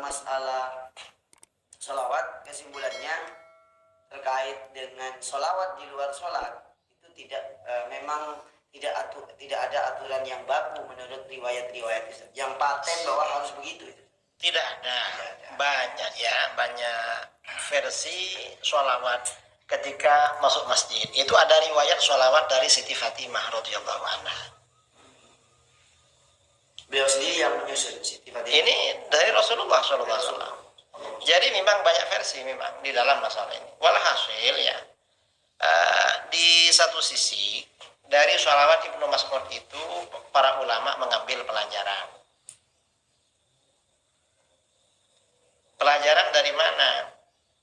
Masalah sholawat, kesimpulannya terkait dengan sholawat di luar sholat itu memang tidak ada aturan yang baku menurut riwayat-riwayat yang paten bahwa harus begitu. Tidak ada. Banyak ya, banyak versi sholawat ketika masuk masjid. Itu ada riwayat sholawat dari Siti Fatimah radhiyallahu anha. Beliau sendiri yang menyusun Siti Fatimah. Ini dari Rasulullah SAW. Jadi memang banyak versi memang di dalam masalah ini. Walhasil ya, di satu sisi dari sholawat Ibnu Mas'ud itu para ulama mengambil pelajaran. Pelajaran dari mana?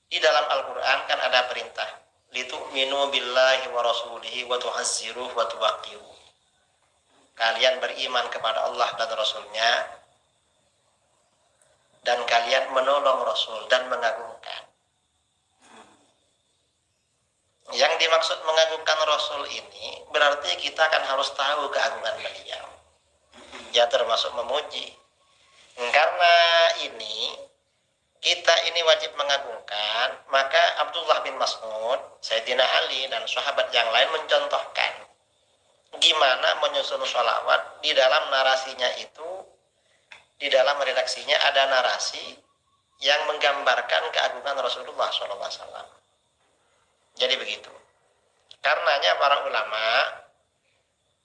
Di dalam Al-Quran kan ada perintah litu'minu billahi wa rasulihi wa tu'azziruhu wa tuwaqqiruhu. Kalian beriman kepada Allah dan Rasulnya, dan kalian menolong Rasul dan mengagungkan. Yang dimaksud mengagungkan Rasul ini berarti kita kan harus tahu keagungan beliau. Ya termasuk memuji. Karena ini kita ini wajib mengagungkan, maka Abdullah bin Mas'ud, Sayyidina Ali dan sahabat yang lain mencontohkan gimana menyusun sholawat. Di dalam narasinya itu, di dalam redaksinya ada narasi yang menggambarkan keagungan Rasulullah SAW. Jadi begitu. Karenanya para ulama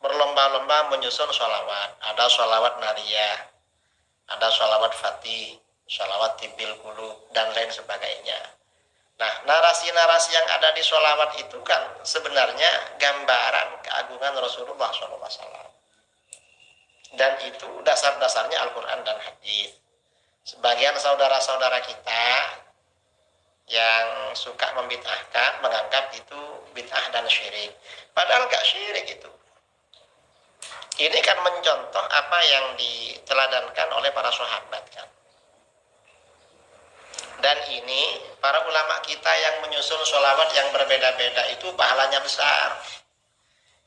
berlomba-lomba menyusun sholawat. Ada sholawat nariyah, ada sholawat fatih, sholawat tibil qulub, dan lain sebagainya. Nah, narasi-narasi yang ada di sholawat itu kan sebenarnya gambaran keagungan Rasulullah SAW. Dan itu dasar-dasarnya Al-Quran dan Hadis. Sebagian saudara-saudara kita yang suka membid'ahkan menganggap itu bid'ah dan syirik. Padahal gak syirik itu. Ini kan mencontoh apa yang diteladankan oleh para sahabat kan. Dan ini para ulama kita yang menyusun sholawat yang berbeda-beda itu pahalanya besar.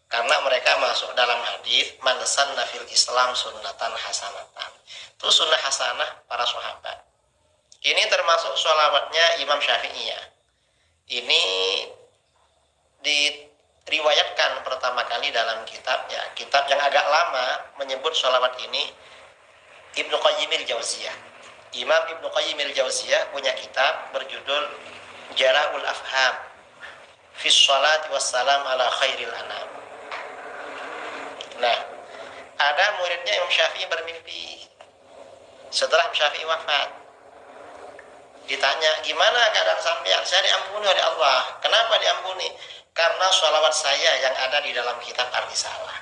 Karena mereka masuk dalam hadis man sanna fil Islam sunnatan hasanatan. Itu sunnah hasanah para sahabat. Ini termasuk sholawatnya Imam Syafi'i ya. Ini diriwayatkan pertama kali dalam kitab yang agak lama menyebut sholawat ini Ibnu Qayyim al-Jauziyah. Imam Ibnu Qayyim al-Jauziyah punya kitab berjudul Jala'ul Afham fi sholati wassalam ala khairil anam. Nah, ada muridnya Imam Syafi'i bermimpi setelah Imam Syafi'i wafat. Ditanya, gimana keadaan sampean? Saya diampuni oleh Allah. Kenapa diampuni? Karena sholawat saya yang ada di dalam kitab Ar-Risalah.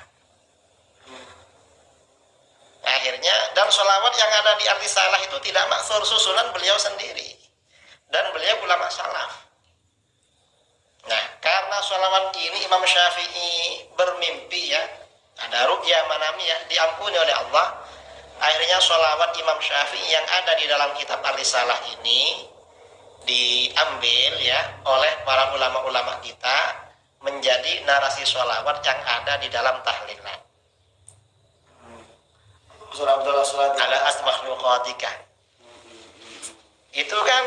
Akhirnya, dan sholawat yang ada di Ar-Risalah itu tidak maksur, susunan beliau sendiri. Dan beliau ulama salaf. Nah, karena sholawat ini Imam Syafi'i bermimpi ya, ada ru'ya manamiyah, diampuni oleh Allah. Akhirnya sholawat Imam Syafi'i yang ada di dalam kitab Ar-Risalah ini diambil ya oleh para ulama-ulama kita menjadi narasi sholawat yang ada di dalam tahlilan. Surah Abdullah Salat Ala asmakhluqatika. Itu kan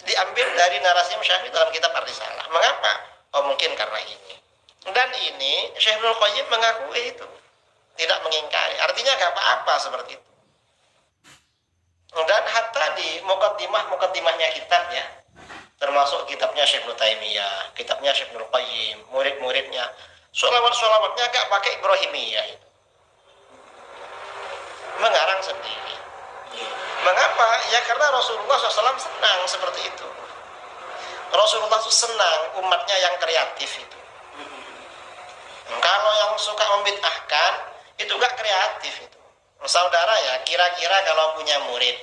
diambil dari narasi Imam Syafi'i dalam kitab Ar-Risalah. Mengapa? Oh mungkin karena ini. Dan ini Syekh Ibnu Qayyim mengakui itu, tidak mengingkari. Artinya gak apa-apa seperti itu. Dan hatta di mukaddimahnya kitab ya, termasuk kitabnya Syekh Ibnu Taimiyah, kitabnya Syekh Ibnu Qayyim, murid-muridnya, sholawat-sholawatnya gak pakai Ibrahimiyah itu. Mengarang sendiri. Mengapa? Ya karena Rasulullah SAW senang seperti itu. Rasulullah itu senang umatnya yang kreatif itu. Kalau yang suka membid'ahkan itu gak kreatif itu. Saudara ya, kira-kira kalau punya murid,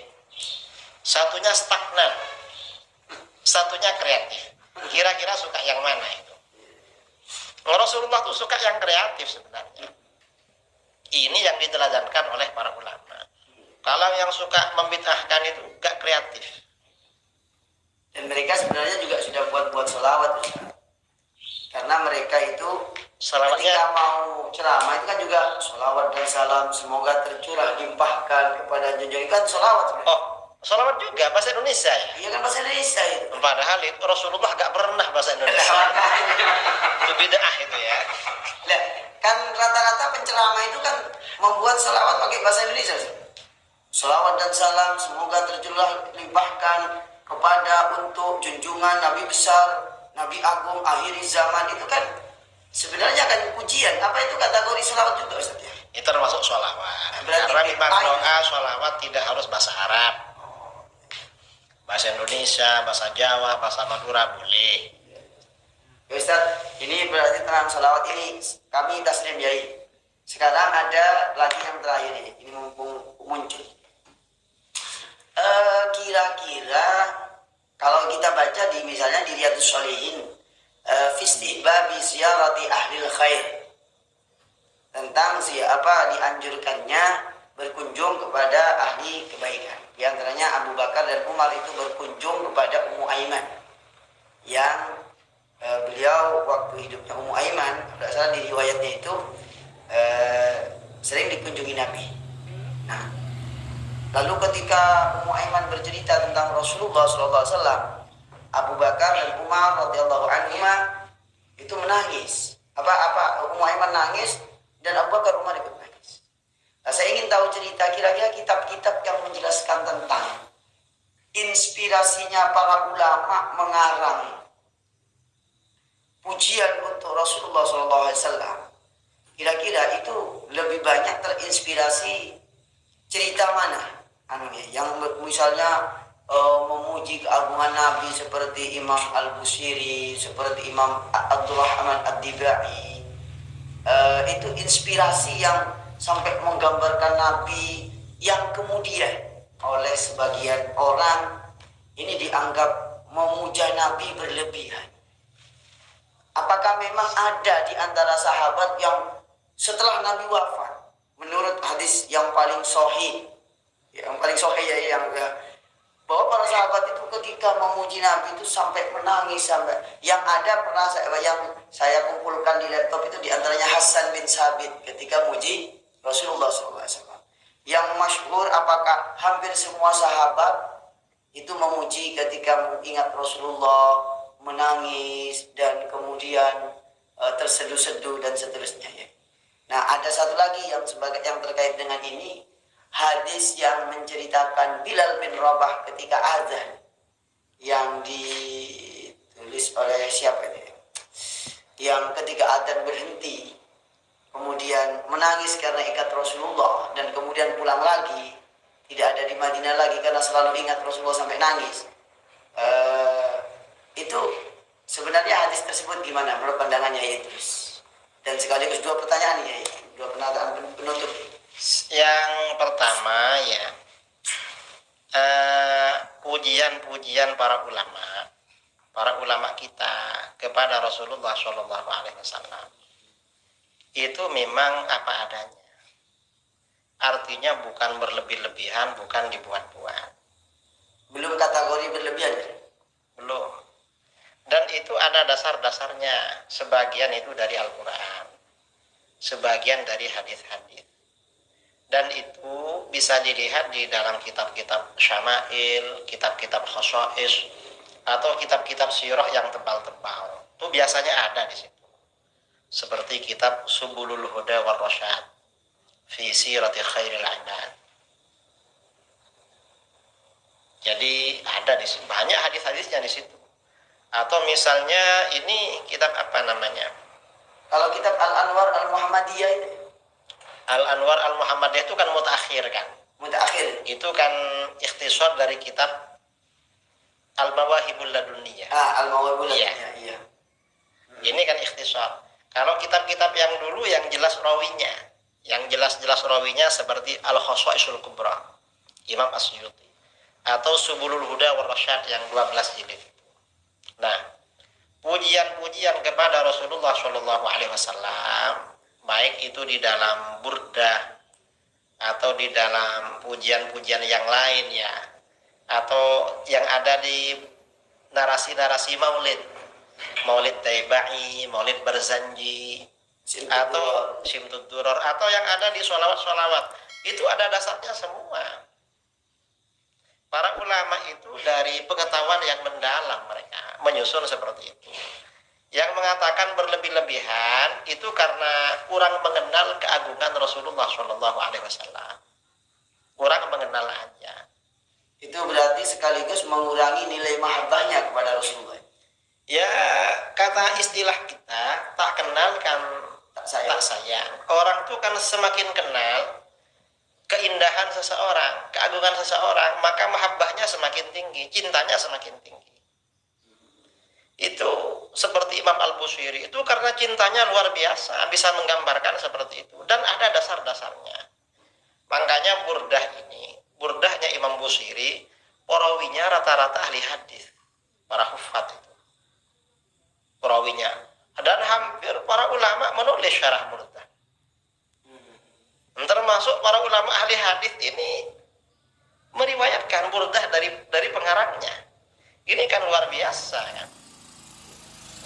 satunya stagnan, satunya kreatif, kira-kira suka yang mana itu? Rasulullah itu suka yang kreatif sebenarnya. Ini yang diteladankan oleh para ulama. Kalau yang suka membid'ahkan itu gak kreatif. Dan mereka sebenarnya juga sudah buat sholawat Ustaz. Karena mereka itu Salawatnya ketika mau ceramah itu kan juga sholawat dan salam semoga tercurah limpahkan kepada junjungan, kan sholawat sebenarnya. oh Sholawat juga bahasa Indonesia ya. Iya kan bahasa Indonesia itu. Padahal itu Rasulullah gak pernah bahasa Indonesia. Itu bid'ah itu ya. Lah, kan rata-rata penceramah itu kan membuat selawat pakai bahasa Indonesia. Selawat dan salam semoga tercurah limpahkan kepada untuk junjungan Nabi besar, Nabi agung akhir zaman, itu kan sebenarnya kan pujian. Apa itu kategori selawat juga Ustaz ya? Itu termasuk sholawat. Berarti Karena memang lain. doa sholawat tidak harus bahasa Arab. Bahasa Indonesia, bahasa Jawa, bahasa Madura boleh. Ya Ustaz, ini berarti tentang selawat ini kami taslim yai. Sekarang ada lagi yang terakhir ini mumpung muncul. Kira-kira kalau kita baca di misalnya di Riyadhus Shalihin, fi istihbabi ziyarati ahlil khair, tentang siapa dianjurkannya berkunjung kepada ahli kebaikan. Di antaranya Abu Bakar dan Umar itu berkunjung kepada Ummu Aiman, yang beliau waktu hidupnya Ummu Aiman, tidak salah di riwayatnya itu sering dikunjungi Nabi. Nah, lalu ketika Ummu Aiman bercerita tentang Rasulullah SAW, Abu Bakar dan Umar radhiyallahu anhuma itu menangis. Ummu Aiman nangis dan Abu Bakar Umar ikut nangis. Nah, saya ingin tahu cerita kira-kira kitab-kitab yang menjelaskan tentang inspirasinya para ulama mengarang pujian untuk Rasulullah SAW. Kira-kira itu lebih banyak terinspirasi cerita mana? Yang misalnya memuji keagungan Nabi seperti Imam Al-Busiri, seperti Imam Abdurrahman Ad-Dibai. Itu inspirasi yang sampai menggambarkan Nabi yang kemudian oleh sebagian orang ini dianggap memuja Nabi berlebihan. Apakah memang ada di antara sahabat yang setelah Nabi wafat, menurut hadis yang paling sahih bahwa para sahabat itu ketika memuji Nabi itu sampai menangis, sampai yang ada pernah saya kumpulkan di laptop itu diantaranya Hasan bin Sabit ketika muji Rasulullah SAW. Yang masyhur apakah hampir semua sahabat itu memuji ketika mengingat Rasulullah, menangis dan kemudian terseduh-seduh dan seterusnya ya. Nah, ada satu lagi yang terkait dengan ini, hadis yang menceritakan Bilal bin Rabah ketika azan, yang ditulis oleh siapa ini? Yang ketika azan berhenti, kemudian menangis karena ikat Rasulullah dan kemudian pulang lagi, tidak ada di Madinah lagi karena selalu ingat Rasulullah sampai nangis. Itu sebenarnya hadis tersebut gimana menurut pandangannya itu? Dan sekaligus dua pertanyaan ya, dua pernyataan penutup. Yang pertama ya, pujian-pujian para ulama kita kepada Rasulullah SAW itu memang apa adanya. Artinya bukan berlebih-lebihan, bukan dibuat-buat. Belum kategori berlebihan? Belum. Dan itu ada dasar-dasarnya. Sebagian itu dari Al-Quran, sebagian dari hadis-hadis. Dan itu bisa dilihat di dalam kitab-kitab syama'il, kitab-kitab khosa'is, atau kitab-kitab sirah yang tebal-tebal. Itu biasanya ada di situ. Seperti kitab Subulul Huda war Rasyad fi sirati khairil ibad. Jadi ada di situ, banyak hadis-hadisnya di situ. Atau misalnya ini kitab apa namanya? Kalau kitab Al-Anwar Al-Muhammadiyah itu? Al-Anwar Al-Muhammadiyah itu kan mutakhir kan? Mutakhir. Itu kan ikhtisar dari kitab Al-Mawahibul Ladunniyah. Al-Mawahibul Ladunniyah, iya. Ini kan ikhtisar. Kalau kitab-kitab yang dulu yang jelas rawinya, yang jelas-jelas rawinya seperti Al-Khosaisul Kubra, Imam Asyuti, atau Subulul Huda war Rasyad yang 12 jilid. Nah, pujian-pujian kepada Rasulullah SAW, baik itu di dalam burdah atau di dalam pujian-pujian yang lain ya, atau yang ada di narasi-narasi maulid Taibai, maulid Barzanji, atau Simtud Duror, atau yang ada di sholawat-sholawat, itu ada dasarnya semua. Para ulama itu dari pengetahuan yang mendalam mereka menyusun seperti itu. Yang mengatakan berlebih-lebihan itu karena kurang mengenal keagungan Rasulullah Shallallahu Alaihi Wasallam, kurang mengenal aja. Itu berarti sekaligus mengurangi nilai mahabbahnya kepada Rasulullah. Ya, kata istilah kita, tak kenal kan tak sayang. Orang tuh kan semakin kenal keindahan seseorang, keagungan seseorang, maka mahabbahnya semakin tinggi, cintanya semakin tinggi. Itu seperti Imam Al-Busiri itu karena cintanya luar biasa, bisa menggambarkan seperti itu, dan ada dasar-dasarnya. Makanya burdahnya Imam Busiri, perawinya rata-rata ahli hadis, para hufat itu perawinya, dan hampir para ulama menulis syarah burdah. Termasuk para ulama ahli hadis ini meriwayatkan burdah dari pengarangnya. Ini kan luar biasa kan.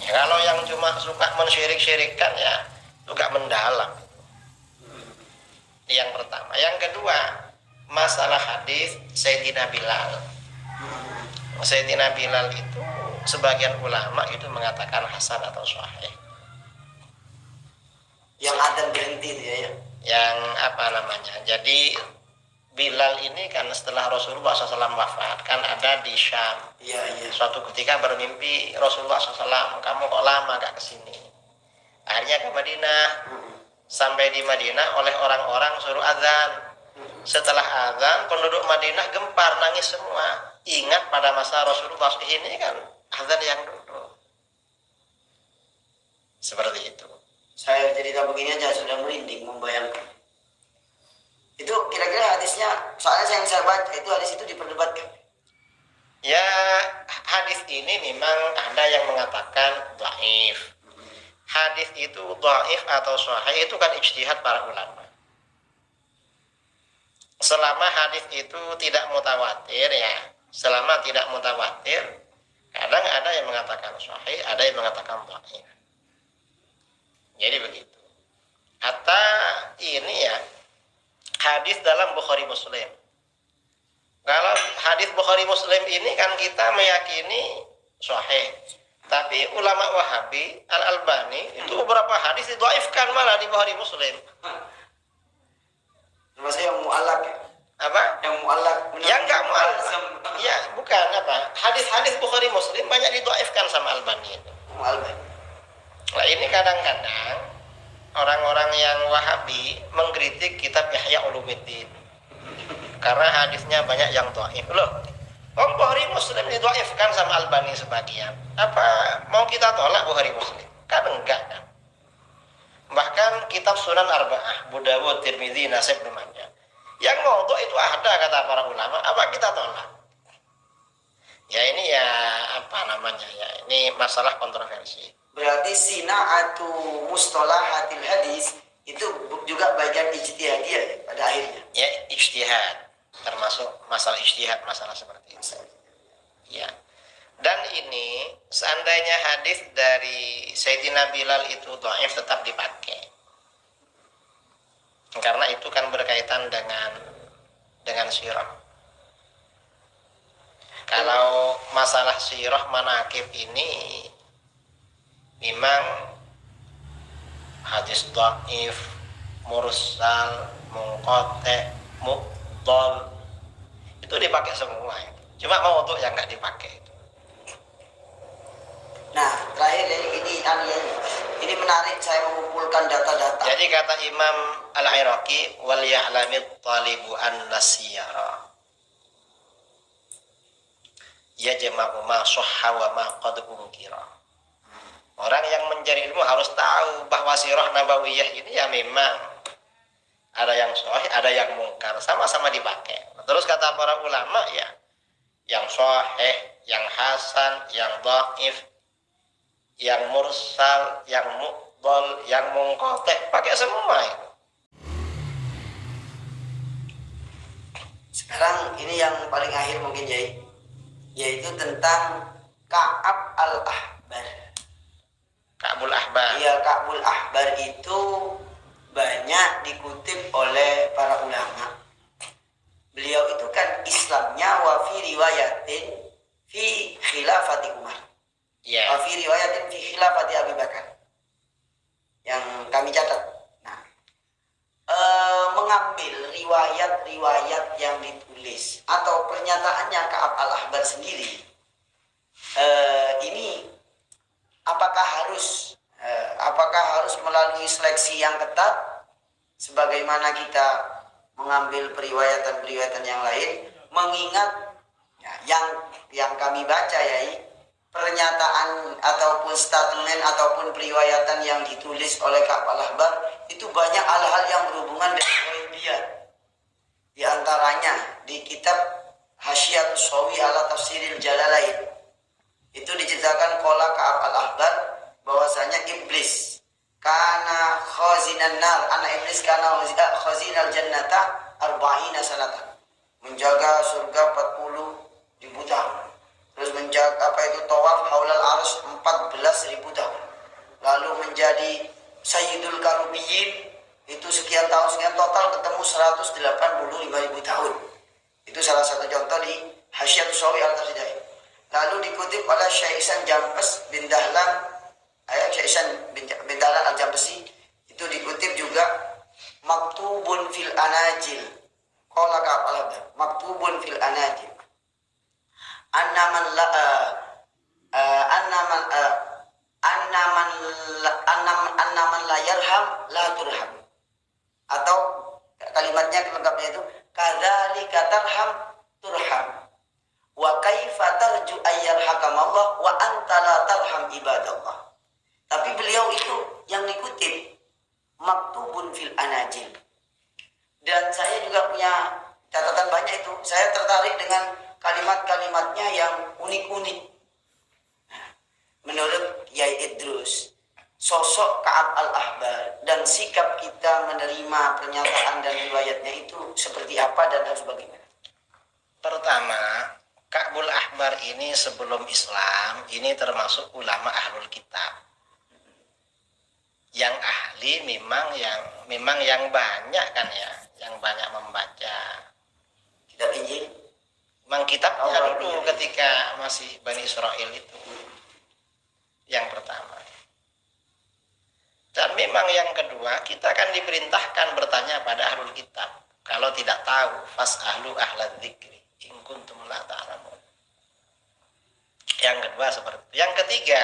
Ya, kalau yang cuma suka mensyirik-syirikkan ya juga mendalam. Yang pertama, yang kedua, masalah hadis Sayyidina Bilal. Sayyidina Bilal itu sebagian ulama itu mengatakan hasan atau sahih. Yang adzan berhenti itu ya. Yang apa namanya? Jadi Bilal ini kan setelah Rasulullah SAW wafat kan ada di Syam. Iya. Suatu ketika bermimpi Rasulullah SAW, kamu kok lama gak kesini? Akhirnya ke Madinah. Sampai di Madinah oleh orang-orang suruh azan. Setelah azan penduduk Madinah gempar, nangis semua. Ingat pada masa Rasulullah ini kan azan yang dulu. Seperti itu. Saya cerita begini aja sudah merinding membayangkan. Itu kira-kira hadisnya, soalnya yang saya baca itu hadis itu diperdebatkan. Ya, hadis ini memang ada yang mengatakan dhaif. Hadis itu dhaif atau sahih itu kan ijtihad para ulama. Selama hadis itu tidak mutawatir ya, selama tidak mutawatir, kadang ada yang mengatakan sahih, ada yang mengatakan dhaif. Jadi begitu. Hatta ini ya, hadis dalam Bukhari Muslim. Kalau hadis Bukhari Muslim ini kan kita meyakini sahih. Tapi ulama Wahabi, Al-Albani itu beberapa hadis didhaifkan malah di Bukhari Muslim. Termasuk yang mu'allaq ya? Apa? Yang mu'allaq. Yang enggak mu'allaq. Ya, bukan apa. Hadis-hadis Bukhari Muslim banyak didhaifkan sama Albani itu. Mu'allaq. Nah, ini kadang-kadang orang-orang yang Wahabi mengkritik kitab Ihya Ulumuddin karena hadisnya banyak yang dhaif. Loh, Bukhari Muslim didhaifkan sama Albani sebagian. Apa mau kita tolak Bukhari Muslim? Kan enggak kan. Bahkan kitab Sunan Arba'ah, Abu Dawud, Tirmidzi, Nasai, Ibnu Majah. Yang maudhu itu ada kata para ulama, apa kita tolak? Ya ini ya apa namanya ya, ini masalah kontroversi. Berarti sina'atu mustalahatil hadis itu juga bagian ijtihadiyah ya, pada akhirnya. Ya, ijtihad, termasuk masalah ijtihad, masalah seperti itu. Ya. Dan ini seandainya hadis dari Sayyidina Bilal itu dhaif tetap dipakai. Karena itu kan berkaitan dengan sirah. Kalau masalah sirah manaqib ini memang hadis dhaif, mursal, munqati', mu'dhal itu dipakai semua. Cuma maudhu yang enggak dipakai. Nah, terakhir ini menarik, saya mengumpulkan data-data. Jadi kata Imam Al-Iraqi, wal ya'lamit talibu an-nasiyara yajma'u ma sahha wa ma qad unkira. Orang yang mencari ilmu harus tahu bahwa sirah nabawiyah ini ya memang ada yang sahih, ada yang mungkar, sama-sama dipakai. Terus kata para ulama ya, yang sahih, yang hasan, yang dhaif, yang mursal, yang mu'dhal, yang munqati', pakai semua itu. Sekarang ini yang paling akhir mungkin yaitu tentang Ka'ab al-Ahbar. Ka'bul Ahbar. Iya, Ka'bul Ahbar itu banyak dikutip oleh para ulama. Beliau itu kan Islamnya wa fi riwayatin fi khilafati Umar. Ya. Wa fi riwayatin fi khilafati Abu Bakar. Yang kami catat. Nah, mengambil riwayat-riwayat yang ditulis atau pernyataannya Ka'ab al-Ahbar sendiri. Ini apakah harus melalui seleksi yang ketat sebagaimana kita mengambil periwayatan-periwayatan yang lain, mengingat ya, yang kami baca ya, pernyataan ataupun statement ataupun periwayatan yang ditulis oleh Ka'ab al-Ahbar itu banyak hal-hal yang berhubungan dengan ghaibiyat. Di antaranya di kitab Hasyiatus Shawi ala Tafsiril Jalalain itu diceritakan qala Ka'ab al-Ahbar bahwasanya iblis kana khazinan nar, anak iblis kana khazinal jannata arba'ina sanatan, menjaga surga 40.000 tahun, terus menjaga tawaf haulal arsy 14.000 tahun, lalu menjadi sayyidul karubiyin itu sekian tahun, sekian total ketemu 185.000 tahun. Itu salah satu contoh di Hasyiatus Shawi al-Tafsir. Lalu dikutip oleh Syekh Ihsan Jampes bin Dahlan, Syekh Ihsan bin Dahlan al-Jampesi, itu dikutip juga maktubun fil anajil. Qala Ka'ab al-Ahbar maktubun fil anajil annaman la yarham la turham, atau kalimatnya lengkapnya itu kadzalika tarham turham wa kaifa tarju ayyarhakamallah wa anta la tarham ibadallah. Tapi beliau itu yang dikutip maktubun fil anajil. Dan saya juga punya catatan banyak itu. Saya tertarik dengan kalimat-kalimatnya yang unik-unik. Menurut Yai Idrus, sosok Ka'ab al-Ahbar dan sikap kita menerima pernyataan dan riwayatnya itu seperti apa dan harus bagaimana? Pertama, Ka'bul Ahbar ini sebelum Islam ini termasuk ulama ahlul kitab. Yang ahli memang yang banyak kan ya, yang banyak membaca Kitab Injil. Memang kitabnya dulu ketika masih Bani Israel itu. Yang pertama. Dan memang yang kedua, kita akan diperintahkan bertanya pada ahlul kitab. Kalau tidak tahu, fas'alu ahlal dzikri in kuntum la ta'lamun. Yang kedua seperti itu. Yang ketiga,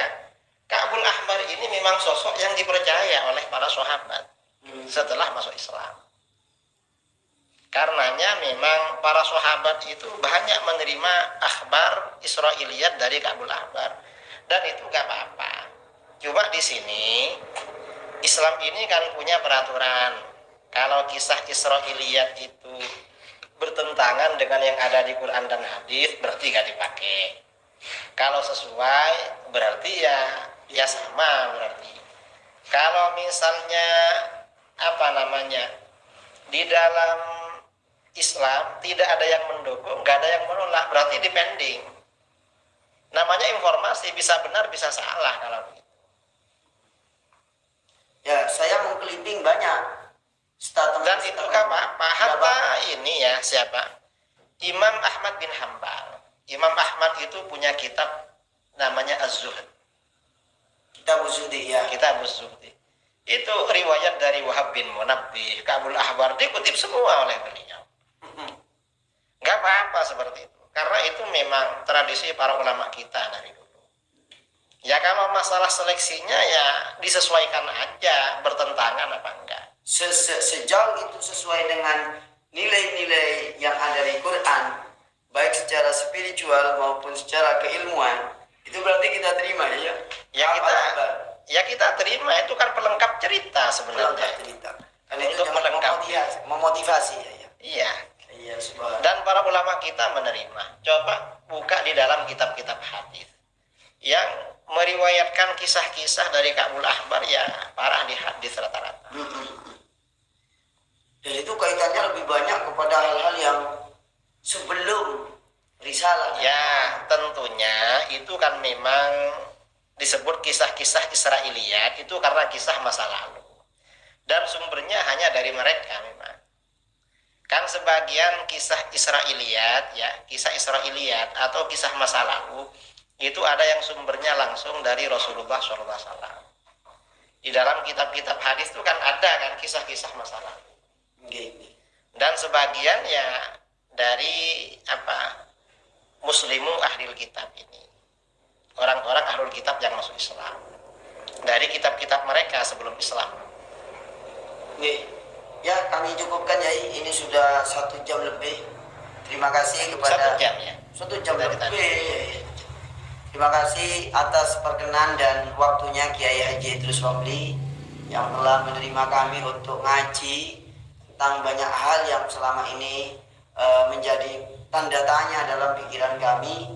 Ka'bul Ahbar ini memang sosok yang dipercaya oleh para sahabat setelah masuk Islam. Karenanya memang para sahabat itu banyak menerima akhbar Israiliyat dari Ka'bul Ahbar, dan itu gak apa-apa. Cuma di sini Islam ini kan punya peraturan, kalau kisah Israiliyat itu bertentangan dengan yang ada di Quran dan hadis berarti gak dipakai. Kalau sesuai berarti ya sama berarti. Kalau misalnya di dalam Islam tidak ada yang mendukung, nggak ada yang menolak, berarti depending. Namanya informasi, bisa benar bisa salah kalau begitu. Ya, saya mengkeliling banyak statement. Dan itu nggak apa-apa. Hatta ini ya siapa? Imam Ahmad bin Hambal. Imam Ahmad itu punya kitab namanya Az-Zuhd. Kitab Az-Zuhdi ya. Kitab Az-Zuhdi. Itu riwayat dari Wahab bin Munabbih, Ka'bul Ahbar dikutip semua oleh beliau. Nggak apa-apa seperti itu. Karena itu memang tradisi para ulama kita dari dulu. Ya kalau masalah seleksinya ya disesuaikan aja, bertentangan apa enggak. Sejauh itu sesuai dengan nilai-nilai yang ada di Quran, baik secara spiritual maupun secara keilmuan, itu berarti kita terima ya. Kita terima, itu kan pelengkap cerita sebenarnya. Pelengkap cerita. Karena untuk melengkapi, memotivasi ya. Iya. Iya, dan para ulama kita menerima. Coba buka di dalam kitab-kitab hadis yang meriwayatkan kisah-kisah dari Ka'bul Ahbar ya parah di hadis rata-rata. Dan itu kaitannya lebih banyak kepada hal-hal yang sebelum risalah. Ya, tentunya itu kan memang disebut kisah-kisah Israiliyat itu karena kisah masa lalu. Dan sumbernya hanya dari mereka memang. Kan sebagian kisah Israiliyat ya, kisah Israiliyat atau kisah masa lalu itu ada yang sumbernya langsung dari Rasulullah SAW. Di dalam kitab-kitab hadis itu kan ada kan kisah-kisah masa lalu. Dan sebagian ya dari muslimu ahlul kitab ini, orang-orang ahlul kitab yang masuk Islam, dari kitab-kitab mereka sebelum Islam. Ya, kami cukupkan ya, ini sudah 1 jam lebih. Terima kasih kepada 1 jam ya. 1 jam Dari lebih. tadi. Terima kasih atas perkenan dan waktunya Kiai Haji Idrus Romli yang telah menerima kami untuk ngaji tentang banyak hal yang selama ini menjadi tanda tanya dalam pikiran kami,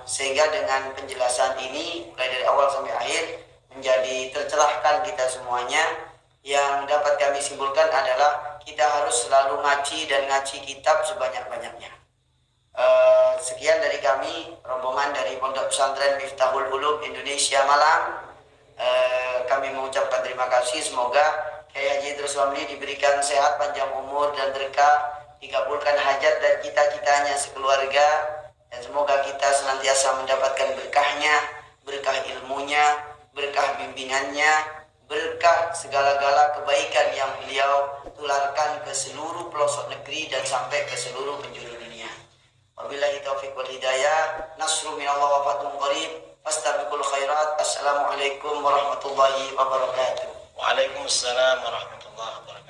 sehingga dengan penjelasan ini mulai dari awal sampai akhir menjadi tercerahkan kita semuanya. Yang dapat kami simpulkan adalah kita harus selalu ngaji dan ngaji kitab sebanyak-banyaknya. Sekian dari kami, rombongan dari Pondok Pesantren Miftahul Ulum Indonesia Malang. Kami mengucapkan terima kasih. Semoga Kiai Haji Idrus Romli diberikan sehat, panjang umur dan berkah, dikabulkan hajat dan cita-citanya sekeluarga, dan semoga kita senantiasa mendapatkan berkahnya, berkah ilmunya, berkah bimbingannya, berkah segala-gala kebaikan yang beliau tularkan ke seluruh pelosok negeri dan sampai ke seluruh penjuru dunia. Wabillahi taufiq wal hidayah. Nasru minallah wa fathun qarib. Fastabiqul khairat. Assalamualaikum warahmatullahi wabarakatuh. Waalaikumsalam warahmatullahi wabarakatuh.